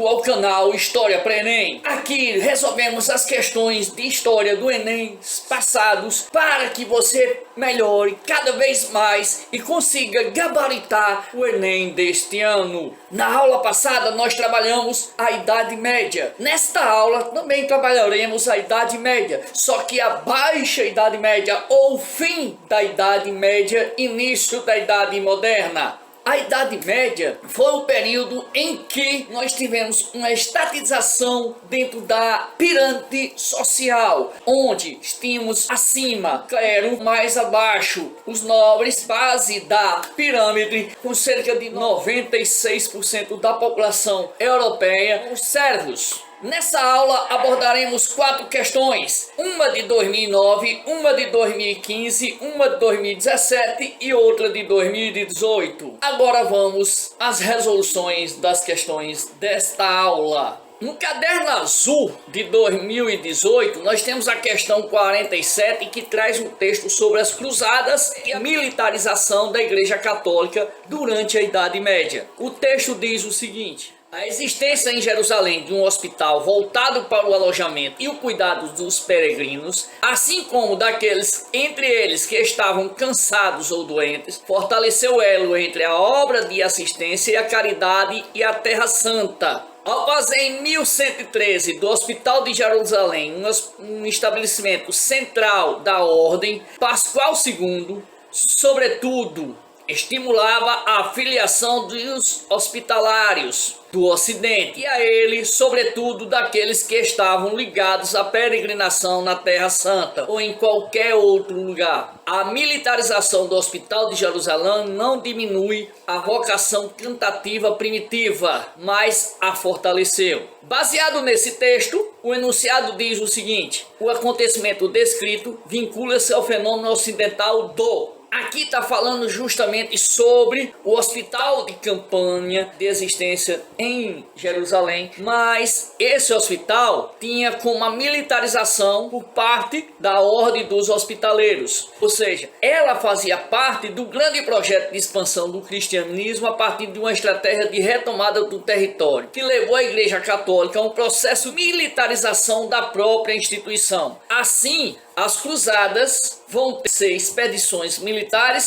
Bem-vindo ao canal História para Enem. Aqui resolvemos as questões de história do Enem passados para que você melhore cada vez mais e consiga gabaritar o Enem deste ano. Na aula passada nós trabalhamos a Idade Média. Nesta aula também trabalharemos a Idade Média, só que a Baixa Idade Média ou fim da Idade Média, início da Idade Moderna. A Idade Média foi o período em que nós tivemos uma estatização dentro da pirâmide social, onde tínhamos acima clero, mais abaixo os nobres, base da pirâmide, com cerca de 96% da população europeia, os servos. Nessa aula abordaremos 4 questões, uma de 2009, uma de 2015, uma de 2017 e outra de 2018. Agora vamos às resoluções das questões desta aula. No caderno azul de 2018, nós temos a questão 47, que traz um texto sobre as cruzadas e a militarização da Igreja Católica durante a Idade Média. O texto diz o seguinte: a existência em Jerusalém de um hospital voltado para o alojamento e o cuidado dos peregrinos, assim como daqueles entre eles que estavam cansados ou doentes, fortaleceu o elo entre a obra de assistência e a caridade e a Terra Santa. Ao fazer em 1113 do Hospital de Jerusalém um estabelecimento central da Ordem, Pascoal II, sobretudo, estimulava a filiação dos hospitalários do Ocidente e a ele, sobretudo, daqueles que estavam ligados à peregrinação na Terra Santa ou em qualquer outro lugar. A militarização do Hospital de Jerusalém não diminui a vocação cantativa primitiva, mas a fortaleceu. Baseado nesse texto, o enunciado diz o seguinte: o acontecimento descrito vincula-se ao fenômeno ocidental do... Aqui está falando justamente sobre o hospital de campanha de existência em Jerusalém, mas esse hospital tinha como a militarização por parte da Ordem dos Hospitaleiros, ou seja, ela fazia parte do grande projeto de expansão do cristianismo a partir de uma estratégia de retomada do território, que levou a Igreja Católica a um processo de militarização da própria instituição. Assim, as cruzadas vão ser expedições militares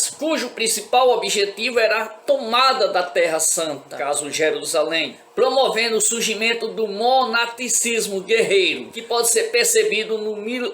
cujo principal objetivo era a tomada da Terra Santa, caso Jerusalém, promovendo o surgimento do monasticismo guerreiro, que pode ser percebido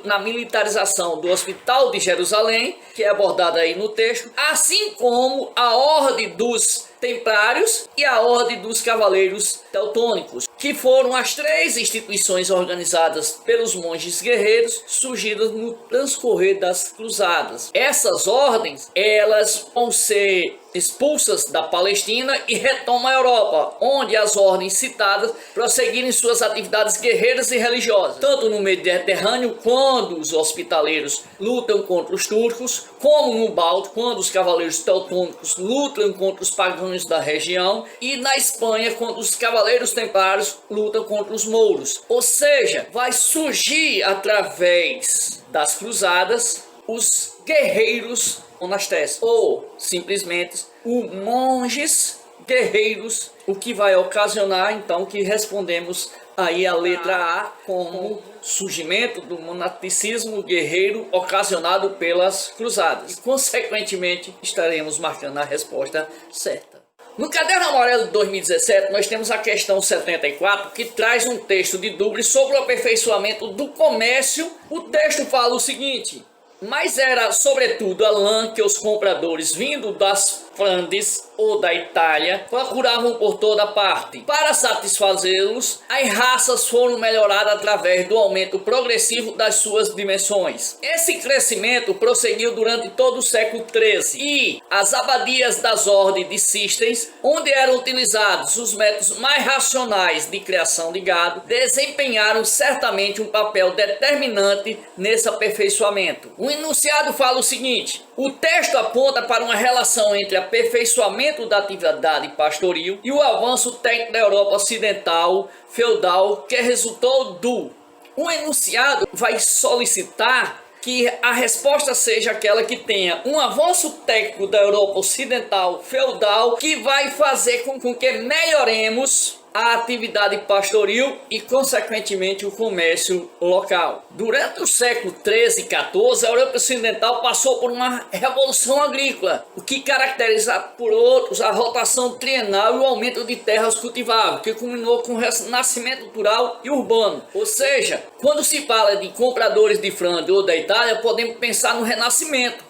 na militarização do Hospital de Jerusalém, que é abordada aí no texto, assim como a Ordem dos Templários e a Ordem dos Cavaleiros Teutônicos, que foram as 3 instituições organizadas pelos monges guerreiros surgidas no transcorrer das cruzadas. Essas ordens, elas vão ser expulsas da Palestina e retomam a Europa, onde as ordens citadas prosseguirem suas atividades guerreiras e religiosas, tanto no Mediterrâneo, quando os hospitaleiros lutam contra os turcos, como no Báltico, quando os cavaleiros teutônicos lutam contra os pagãos da região, e na Espanha, quando os cavaleiros templários lutam contra os mouros. Ou seja, vai surgir através das cruzadas os guerreiros monastéis, ou simplesmente os monges guerreiros, o que vai ocasionar então que respondemos aí a letra A como surgimento do monasticismo guerreiro ocasionado pelas cruzadas. E, consequentemente, estaremos marcando a resposta certa. No caderno amarelo de 2017, nós temos a questão 74, que traz um texto de Dubre sobre o aperfeiçoamento do comércio. O texto fala o seguinte: mas era sobretudo a lã que os compradores vindo das Flandes ou da Itália procuravam por toda parte. Para satisfazê-los, as raças foram melhoradas através do aumento progressivo das suas dimensões. Esse crescimento prosseguiu durante todo o século XIII e as abadias das ordens de Císteres, onde eram utilizados os métodos mais racionais de criação de gado, desempenharam certamente um papel determinante nesse aperfeiçoamento. O enunciado fala o seguinte: o texto aponta para uma relação entre aperfeiçoamento da atividade pastoril e o avanço técnico da Europa ocidental feudal, que resultou do... O enunciado vai solicitar que a resposta seja aquela que tenha um avanço técnico da Europa ocidental feudal, que vai fazer com que melhoremos a atividade pastoril e, consequentemente, o comércio local. Durante o século 13 e 14, a Europa Ocidental passou por uma revolução agrícola, o que caracteriza por outros a rotação trienal e o aumento de terras cultiváveis, que culminou com o renascimento rural e urbano. Ou seja, quando se fala de compradores de Flandres ou da Itália, podemos pensar no renascimento,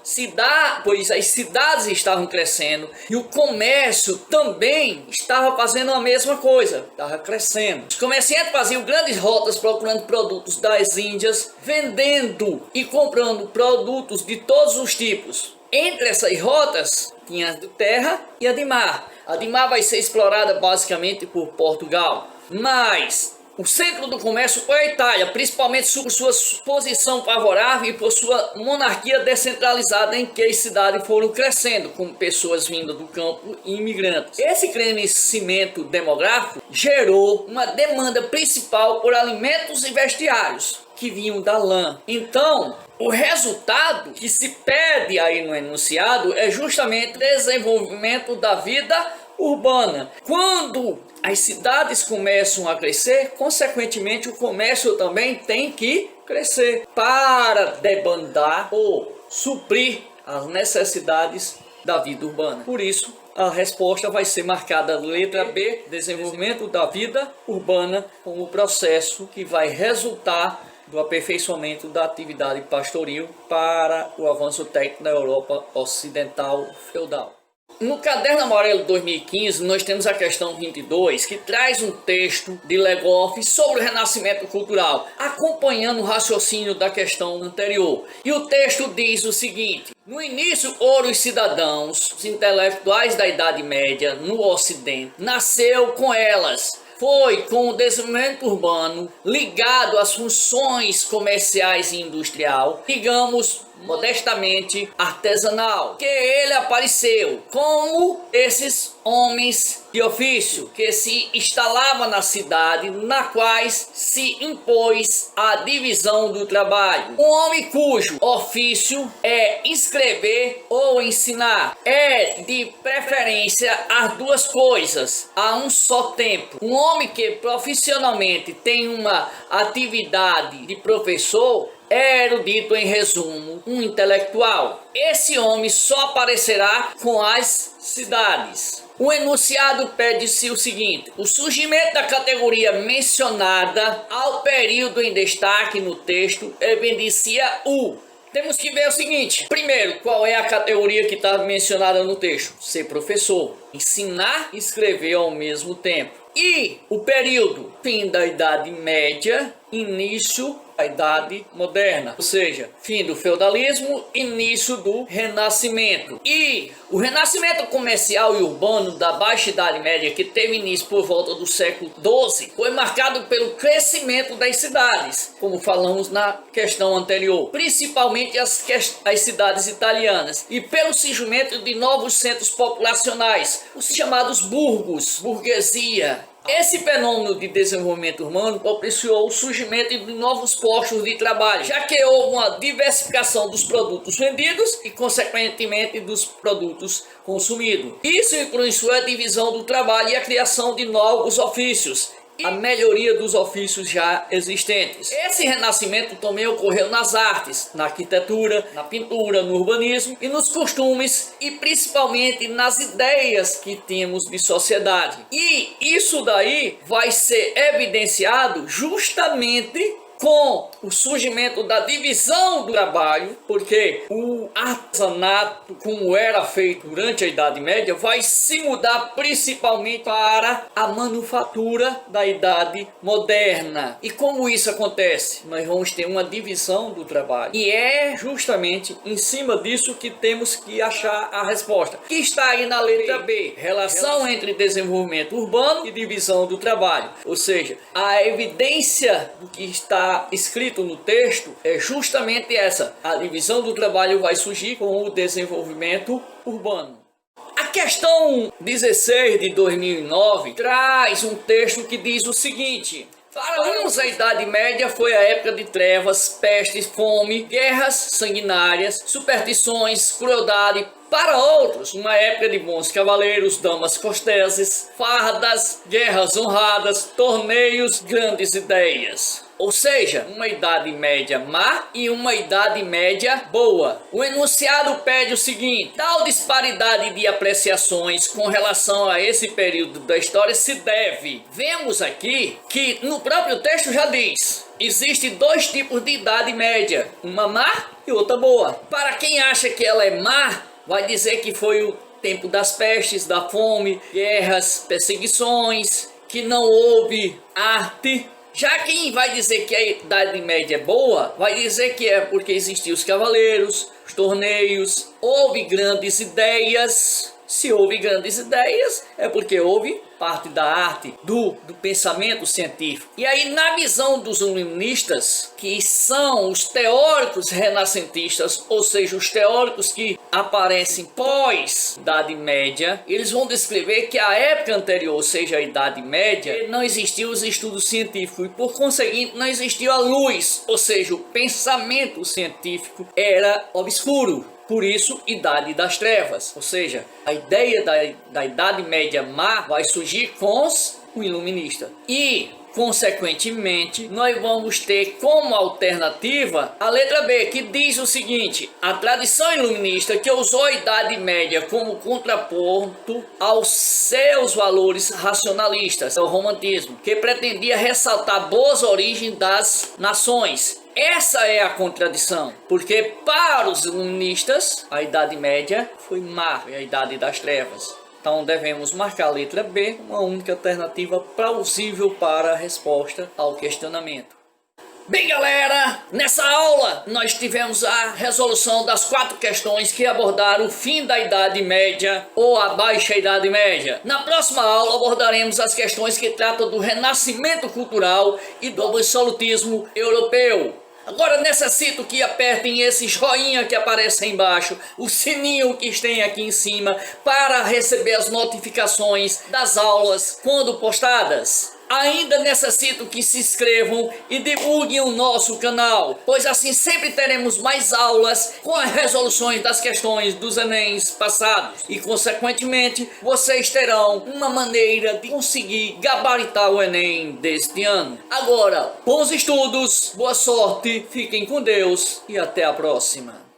pois as cidades estavam crescendo e o comércio também estava fazendo a mesma coisa, estava crescendo. Os comerciantes faziam grandes rotas procurando produtos das Índias, vendendo e comprando produtos de todos os tipos. Entre essas rotas, tinha a de terra e a de mar. A de mar vai ser explorada basicamente por Portugal, mas o centro do comércio foi a Itália, principalmente por sua posição favorável e por sua monarquia descentralizada, em que as cidades foram crescendo com pessoas vindas do campo e imigrantes. Esse crescimento demográfico gerou uma demanda principal por alimentos e vestiários que vinham da lã. Então, o resultado que se pede aí no enunciado é justamente o desenvolvimento da vida urbana. Quando as cidades começam a crescer, consequentemente o comércio também tem que crescer para debandar ou suprir as necessidades da vida urbana. Por isso, a resposta vai ser marcada letra B, desenvolvimento da vida urbana, como processo que vai resultar do aperfeiçoamento da atividade pastoril para o avanço técnico da Europa Ocidental feudal. No Caderno Amarelo 2015, nós temos a questão 22, que traz um texto de Legoff sobre o renascimento cultural, acompanhando o raciocínio da questão anterior. E o texto diz o seguinte: no início, os cidadãos, os intelectuais da Idade Média no Ocidente, nasceu com elas. Foi com o desenvolvimento urbano ligado às funções comerciais e industrial, digamos, modestamente artesanal, que ele apareceu como esses homens de ofício que se instalavam na cidade, na quais se impôs a divisão do trabalho. Um homem cujo ofício é escrever ou ensinar, é de preferência as duas coisas a um só tempo. Um homem que profissionalmente tem uma atividade de professor é erudito, em resumo, um intelectual. Esse homem só aparecerá com as cidades. O enunciado pede-se o seguinte: o surgimento da categoria mencionada ao período em destaque no texto evidencia o... Temos que ver o seguinte: primeiro, qual é a categoria que está mencionada no texto? Ser professor, ensinar e escrever ao mesmo tempo. E o período: fim da Idade Média, início da Idade Moderna, ou seja, fim do feudalismo, início do Renascimento. E o renascimento comercial e urbano da Baixa Idade Média, que teve início por volta do século XII, foi marcado pelo crescimento das cidades, como falamos na questão anterior, principalmente as cidades italianas, e pelo surgimento de novos centros populacionais, os chamados burgos, burguesia. Esse fenômeno de desenvolvimento urbano propiciou o surgimento de novos postos de trabalho, já que houve uma diversificação dos produtos vendidos e, consequentemente, dos produtos consumidos. Isso influenciou a divisão do trabalho e a criação de novos ofícios, e a melhoria dos ofícios já existentes. Esse renascimento também ocorreu nas artes, na arquitetura, na pintura, no urbanismo e nos costumes, e principalmente nas ideias que temos de sociedade. E isso daí vai ser evidenciado justamente com o surgimento da divisão do trabalho, porque o artesanato, como era feito durante a Idade Média, vai se mudar principalmente para a manufatura da Idade Moderna. E como isso acontece? Nós vamos ter uma divisão do trabalho. E é justamente em cima disso que temos que achar a resposta, que está aí na letra B. Relação entre desenvolvimento urbano e divisão do trabalho. Ou seja, a evidência do que está escrito no texto é justamente essa: a divisão do trabalho vai surgir com o desenvolvimento urbano. A questão 16 de 2009 traz um texto que diz o seguinte: Para uns, a Idade Média foi a época de trevas, pestes, fome, guerras sanguinárias, superstições, crueldade. Para outros, uma época de bons cavaleiros, damas corteses, fardas, guerras honradas, torneios, grandes ideias. Ou seja, uma Idade Média má e uma Idade Média boa. O enunciado pede o seguinte: tal disparidade de apreciações com relação a esse período da história se deve. Vemos aqui que no próprio texto já diz: existem dois tipos de Idade Média, uma má e outra boa. Para quem acha que ela é má, vai dizer que foi o tempo das pestes, da fome, guerras, perseguições, que não houve arte. Já quem vai dizer que a Idade Média é boa, vai dizer que é porque existiam os cavaleiros, os torneios, houve grandes ideias. Se houve grandes ideias, é porque houve parte da arte, do pensamento científico. E aí, na visão dos iluministas, que são os teóricos renascentistas, ou seja, os teóricos que aparecem pós-Idade Média, eles vão descrever que a época anterior, ou seja, a Idade Média, não existiam os estudos científicos e, por conseguinte, não existia a luz, ou seja, o pensamento científico era obscuro. Por isso, Idade das Trevas, ou seja, a ideia da Idade Média má vai surgir com o iluminista. E, consequentemente, nós vamos ter como alternativa a letra B, que diz o seguinte: a tradição iluminista que usou a Idade Média como contraponto aos seus valores racionalistas, o romantismo, que pretendia ressaltar boas origens das nações. Essa é a contradição, porque para os iluministas a Idade Média foi má, a Idade das Trevas. Então devemos marcar a letra B, uma única alternativa plausível para a resposta ao questionamento. Bem, galera, nessa aula nós tivemos a resolução das 4 questões que abordaram o fim da Idade Média ou a Baixa Idade Média. Na próxima aula abordaremos as questões que tratam do renascimento cultural e do absolutismo europeu. Agora necessito que apertem esse joinha que aparece aí embaixo, o sininho que tem aqui em cima, para receber as notificações das aulas quando postadas. Ainda necessito que se inscrevam e divulguem o nosso canal, pois assim sempre teremos mais aulas com as resoluções das questões dos Enems passados. E consequentemente, vocês terão uma maneira de conseguir gabaritar o Enem deste ano. Agora, bons estudos, boa sorte, fiquem com Deus e até a próxima.